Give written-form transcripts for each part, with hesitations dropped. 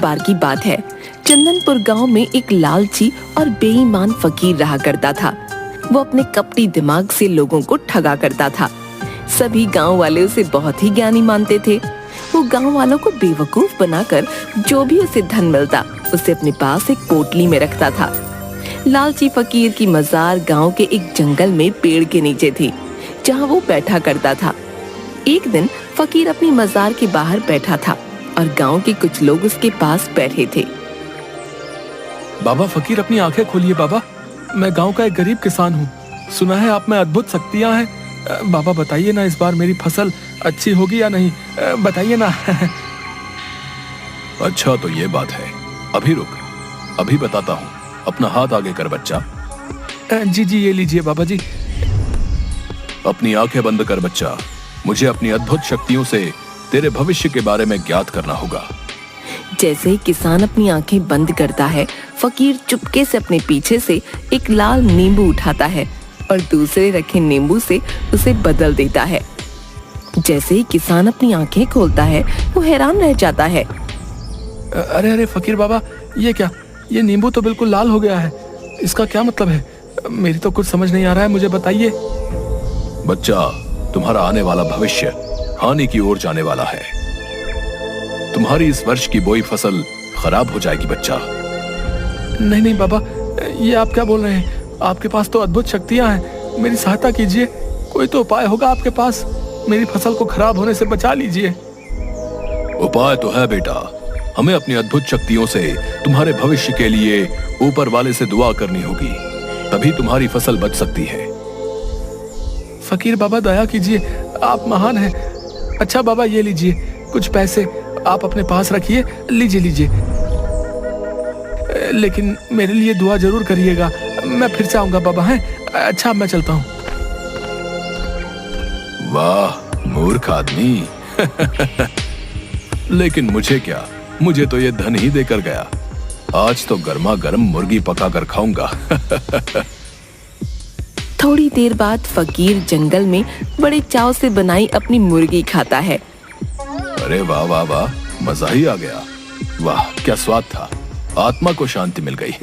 बार की बात है। चंदनपुर गांव में एक लालची और बेईमान फकीर रहा करता था। वो अपने कपटी दिमाग से लोगों को ठगा करता था। सभी गांव वाले उसे बहुत ही ज्ञानी मानते थे। वो गांव वालों को बेवकूफ बनाकर जो भी उसे धन मिलता उसे अपने पास एक पोटली में रखता था। लालची फकीर की मजार गांव के एक जंगल में पेड़ के नीचे थी, जहां वो बैठा करता था। एक दिन फकीर अपनी मजार के बाहर बैठा था और गांव के कुछ लोग उसके पास बैठे थे। बाबा फकीर, अपनी आंखें खोलिए बाबा। मैं गांव का एक गरीब किसान हूँ। सुना है आप में अद्भुत शक्तियाँ हैं। बाबा बताइए ना, इस बार मेरी फसल अच्छी होगी या नहीं, बताइए ना। अच्छा तो ये बात है, अभी रुक, अभी बताता हूँ। अपना हाथ आगे कर बच्चा। जी जी, ये लीजिए बाबा जी। अपनी आंखें बंद कर बच्चा। मुझे अपनी अद्भुत शक्तियों से तेरे भविष्य के बारे में ज्ञात करना होगा। जैसे ही किसान अपनी आंखें बंद करता है, फकीर चुपके से अपने पीछे से एक लाल नींबू उठाता है और दूसरे रखे नींबू से उसे बदल देता है। जैसे ही किसान अपनी आंखें खोलता है, वो हैरान रह जाता है। अरे अरे फकीर बाबा, ये क्या? ये नींबू तो बिल्कुल लाल हो गया है। इसका क्या मतलब है? मेरी तो कुछ समझ नहीं आ रहा है, मुझे बताइए। बच्चा, तुम्हारा आने वाला भविष्य हानि की ओर जाने वाला है। तुम्हारी इस वर्ष की बोई फसल खराब हो जाएगी बच्चा। नहीं नहीं बाबा, ये आप क्या बोल रहे हैं? आपके पास तो अद्भुत शक्तियां हैं, मेरी सहायता कीजिए। कोई तो उपाय होगा आपके पास, मेरी फसल को खराब होने से बचा लीजिए। उपाय तो है बेटा। हमें अपनी अद्भुत शक्तियों से तुम्हारे भविष्य के लिए ऊपर वाले से दुआ करनी होगी, तभी तुम्हारी फसल बच सकती है। फकीर बाबा दया कीजिए, आप महान हैं। अच्छा बाबा, ये लीजिए कुछ पैसे, आप अपने पास रखिए। लीजिए लीजिए, लेकिन मेरे लिए दुआ जरूर करिएगा। मैं फिर से आऊंगा बाबा। हैं? अच्छा, मैं चलता हूँ। वाह मूर्ख आदमी। लेकिन मुझे क्या, मुझे तो ये धन ही देकर गया। आज तो गर्मा गर्म मुर्गी पकाकर खाऊंगा। थोड़ी देर बाद फकीर जंगल में बड़े चाव से बनाई अपनी मुर्गी खाता है। अरे वाह वाह वाह, मजा ही आ गया। वाह क्या स्वाद था, आत्मा को शांति मिल गई।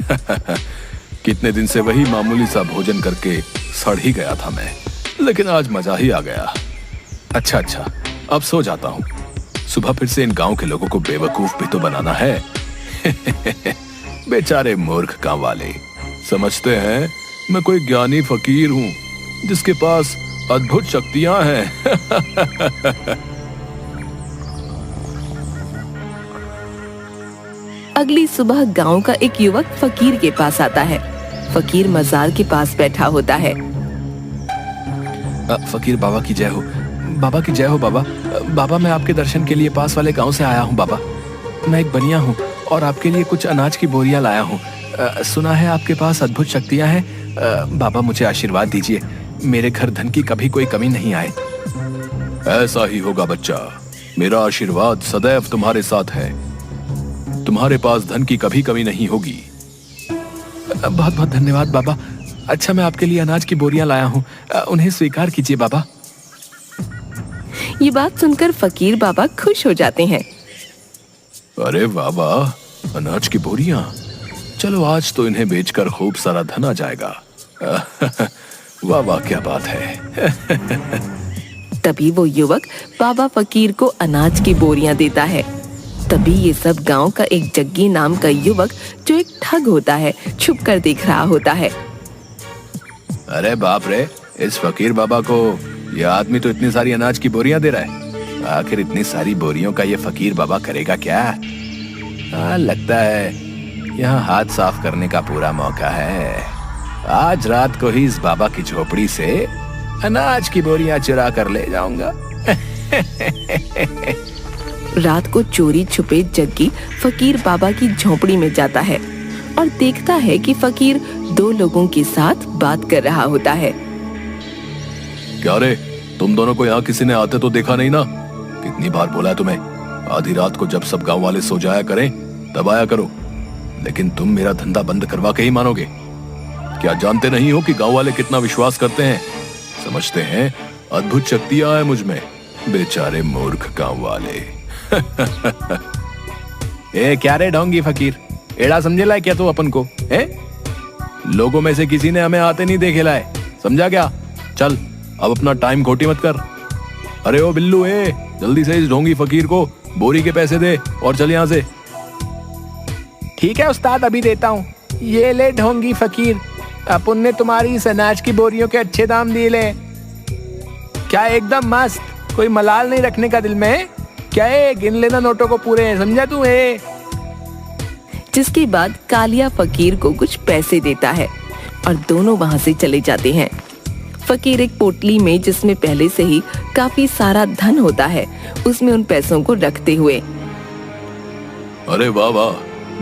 कितने दिन से वही मामूली सा भोजन करके सड़ ही गया था मैं, लेकिन आज मजा ही आ गया। अच्छा, अब सो जाता हूँ। सुबह फिर से इन गांव के लोगों को बेवकूफ भी तो बनाना है। बेचारे मूर्ख गांव वाले समझते हैं मैं कोई ज्ञानी फकीर हूँ जिसके पास अद्भुत शक्तियां हैं। अगली सुबह गांव का एक युवक फकीर के पास आता है। फकीर मजार के पास बैठा होता है। फकीर बाबा की जय हो। बाबा की जय हो बाबा। बाबा, मैं आपके दर्शन के लिए पास वाले गांव से आया हूँ बाबा। मैं एक बनिया हूँ और आपके लिए कुछ अनाज की बोरियां लाया हूँ। सुना है आपके पास अद्भुत शक्तियां हैं। बाबा, मुझे आशीर्वाद दीजिए, मेरे घर धन की कभी कोई कमी नहीं आए। ऐसा ही होगा बच्चा, मेरा आशीर्वाद सदैव तुम्हारे साथ है। तुम्हारे पास धन की कभी कमी नहीं होगी। बहुत बहुत धन्यवाद बाबा। अच्छा, मैं आपके लिए अनाज की बोरियां लाया हूँ, उन्हें स्वीकार कीजिए बाबा। ये बात सुनकर फकीर बाबा खुश हो जाते हैं। अरे वाह वाह, अनाज की बोरियां। चलो आज तो इन्हें बेचकर खूब सारा धन आ जाएगा। वाह वाह, क्या बात है। तभी वो युवक बाबा फकीर को अनाज की बोरियां देता है। तभी ये सब गांव का एक जग्गी नाम का युवक, जो एक ठग होता है, छुपकर देख रहा होता है। अरे बाप रे, इस फकीर बाबा को यह आदमी तो इतनी सारी अनाज की बोरियां दे रहा है। आखिर इतनी सारी बोरियों का ये फकीर बाबा करेगा क्या? लगता है यहाँ हाथ साफ करने का पूरा मौका है। आज रात को ही इस बाबा की झोपड़ी से अनाज की बोरियां चुरा कर ले जाऊंगा। रात को चोरी छुपे जग्गी फकीर बाबा की झोपड़ी में जाता है और देखता है कि फकीर दो लोगों के साथ बात कर रहा होता है। क्या रे, तुम दोनों को यहाँ किसी ने आते तो देखा नहीं ना? कितनी बार बोला है तुम्हें, आधी रात को जब सब गांव वाले सो जाया करें तब आया करो। लेकिन तुम मेरा धंधा बंद करवा के ही मानोगे। क्या जानते नहीं हो कि गांव वाले कितना विश्वास करते हैं? समझते हैं अद्भुत शक्तियां हैं मुझ में। बेचारे मूर्ख गांव वाले। ए क्या रे ढोंगी फकीर, एड़ा समझे लाए क्या तू अपन को है? लोगों में से किसी ने हमें आते नहीं देखे लाए, समझा क्या? चल अब अपना टाइम खोटी मत कर। अरे ओ बिल्लू, जल्दी से इस ढोंगी फकीर को बोरी के पैसे दे और चल यहाँ से। ठीक है उस्ताद, अभी देता हूँ। ये ले ढोंगी फकीर, अपन ने तुम्हारी इस अनाज की बोरियों के अच्छे दाम दिए ले। क्या एकदम मस्त, कोई मलाल नहीं रखने का दिल में। क्या है, गिन लेना नोटों को पूरे, समझा तू? जिसके बाद कालिया फकीर को कुछ पैसे देता है और दोनों वहां से चले जाते हैं। फकीर एक पोटली में, जिसमें पहले से ही काफी सारा धन होता है, उसमें उन पैसों को रखते हुए, अरे वाह वाह,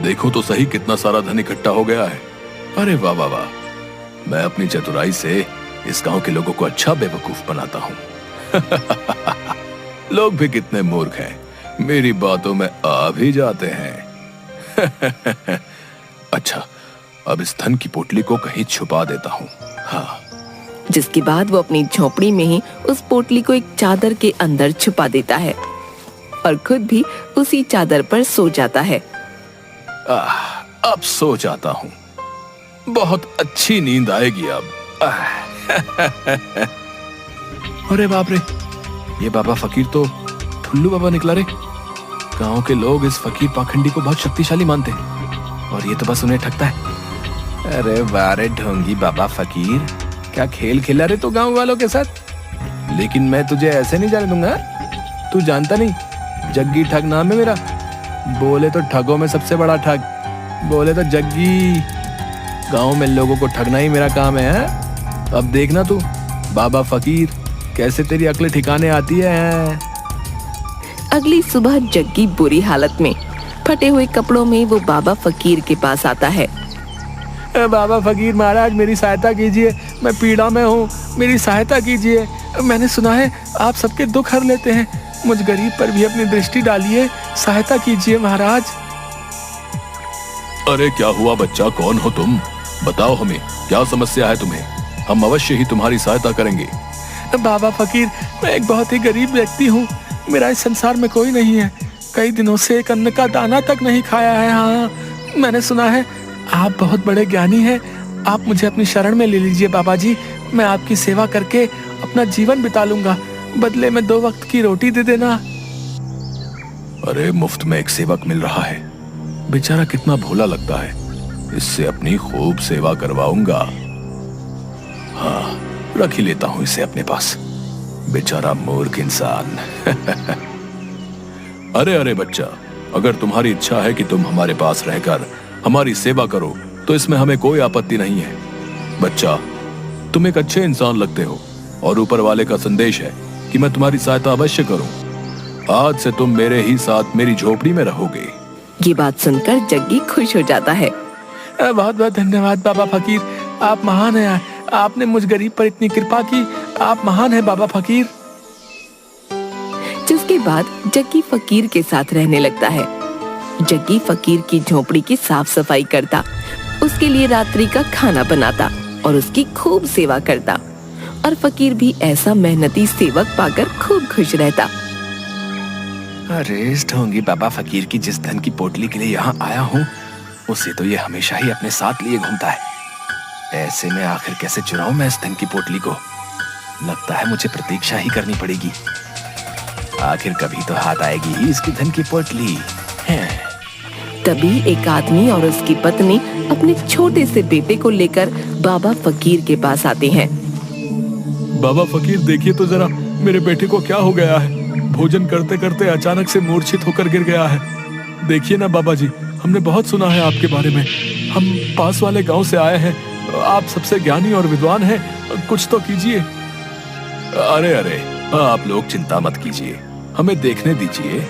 देखो तो सही कितना सारा धन इकट्ठा हो गया है। अरे वाह वाह वाह, मैं अपनी चतुराई से इस गांव के लोगों को अच्छा बेवकूफ बनाता हूँ। लोग भी कितने मूर्ख हैं, मेरी बातों में आ भी जाते हैं। अच्छा, अब इस धन की पोटली को कहीं छुपा देता हूँ। हाँ। जिसके बाद वो अपनी झोपड़ी में ही उस पोटली को एक चादर के अंदर छुपा देता है और खुद भी उसी चादर पर सो जाता है। अब सो जाता हूँ, बहुत अच्छी नींद आएगी अब। अरे बाप रे, ये बाबा फकीर तो ठुल्लू बाबा निकला रे। गांव के लोग इस फकीर पाखंडी को बहुत शक्तिशाली मानते हैं और ये तो बस उन्हें ठगता है। अरे बारे ढोंगी बाबा फकीर, क्या खेल खेला रे तो गांव वालों के साथ? लेकिन मैं तुझे ऐसे नहीं जाने दूंगा। तू जानता नहीं, जग्गी ठग नाम है मेरा। बोले तो ठगों में सबसे बड़ा ठग, बोले तो जग्गी। गांव में लोगों को ठगना ही मेरा काम है। अब देखना तू बाबा फकीर, कैसे तेरी अक्ल ठिकाने आती है। अगली सुबह जग्गी बुरी हालत में, फटे हुए कपड़ों में वो बाबा फकीर के पास आता है। बाबा फकीर महाराज, मेरी सहायता कीजिए, मैं पीड़ा में हूँ, मेरी सहायता कीजिए। मैंने सुना है आप सबके दुख हर लेते हैं, मुझ गरीब पर भी अपनी दृष्टि डालिए, सहायता कीजिए महाराज। अरे क्या हुआ बच्चा, कौन हो तुम? बताओ हमें, क्या समस्या है तुम्हें? हम अवश्य ही तुम्हारी सहायता करेंगे। बाबा फकीर, मैं एक बहुत ही गरीब व्यक्ति हूँ, मेरा इस संसार में कोई नहीं है, कई दिनों से एक अन्न का दाना तक नहीं खाया है। हाँ, मैंने सुना है आप बहुत बड़े ज्ञानी हैं, आप मुझे अपनी शरण में ले लीजिए बाबा जी, मैं आपकी सेवा करके अपना जीवन बिता लूंगा, बदले में 2 वक्त की रोटी दे देना। अरे मुफ्त में एक सेवक मिल रहा है, बेचारा कितना भोला लगता है, इससे अपनी खूब सेवा करवाऊंगा। हाँ, रख ही लेता हूं इसे अपने पास, बेचारा मूर्ख इंसान। अरे अरे बच्चा, अगर तुम्हारी इच्छा है कि तुम हमारे पास रहकर हमारी सेवा करो तो इसमें हमें कोई आपत्ति नहीं है। बच्चा, तुम एक अच्छे इंसान लगते हो और ऊपर वाले का संदेश है कि मैं तुम्हारी सहायता अवश्य करूं। आज से तुम मेरे ही साथ मेरी झोपड़ी में रहोगे। ये बात सुनकर जग्गी खुश हो जाता है। बहुत बहुत धन्यवाद बाबा फकीर, आप महान हैं, आपने मुझ गरीब पर इतनी कृपा की, आप महान हैं बाबा फकीर। जिसके बाद जग्गी फकीर के साथ रहने लगता है। जग्गी फकीर की झोपड़ी की साफ सफाई करता, उसके लिए रात्रि का खाना बनाता और उसकी खूब सेवा करता, और फकीर भी ऐसा मेहनती सेवक पाकर खूब खुश रहता। अरे इस ढोंगी बाबा फकीर की जिस धन की पोटली के लिए यहाँ आया हूँ, उसे तो ये हमेशा ही अपने साथ लिए घूमता है। ऐसे में आखिर कैसे चुराऊं मैं इस धन की पोटली को? लगता है मुझे प्रतीक्षा ही करनी पड़ेगी, आखिर कभी तो हाथ आएगी ही इसकी धन की पोटली। तभी एक आदमी और उसकी पत्नी अपने छोटे से बेटे को लेकर बाबा फकीर के पास आते हैं। बाबा फकीर, देखिए तो जरा मेरे बेटे को क्या हो गया है, भोजन करते करते अचानक से मूर्छित होकर गिर गया है। देखिए ना बाबा जी, हमने बहुत सुना है आपके बारे में, हम पास वाले गांव से आए हैं, आप सबसे ज्ञानी और विद्वान हैं, कुछ तो कीजिए। अरे अरे, आप लोग चिंता मत कीजिए, हमें देखने दीजिए।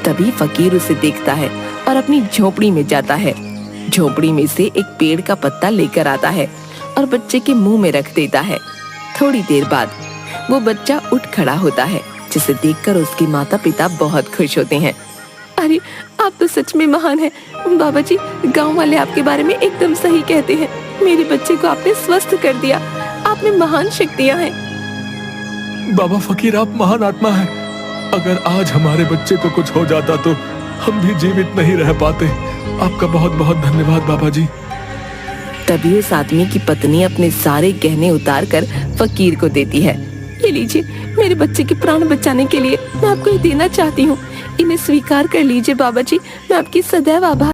तभी फकीर उसे देखता है और अपनी झोपड़ी में जाता है। झोपड़ी में से एक पेड़ का पत्ता लेकर आता है और बच्चे के मुंह में रख देता है। थोड़ी देर बाद वो बच्चा उठ खड़ा होता है, जिसे देखकर उसके माता पिता बहुत खुश होते हैं। अरे आप तो सच में महान हैं बाबा जी, गांव वाले आपके बारे में एकदम सही कहते हैं, मेरे बच्चे को आपने स्वस्थ कर दिया, आप में महान शक्तियां हैं। बाबा फकीर, आप महान आत्मा हैं, अगर आज हमारे बच्चे को कुछ हो जाता तो हम भी जीवित नहीं रह पाते। आपका बहुत बहुत धन्यवाद बाबा जी। तभी उस आदमी की पत्नी अपने सारे गहने उतार कर फकीर को देती है। ये लीजिए, मेरे बच्चे के प्राण बचाने के लिए मैं आपको ये देना चाहती हूँ। इन्हें स्वीकार कर लीजिए बाबा जी, मैं आपकी सदैव आभार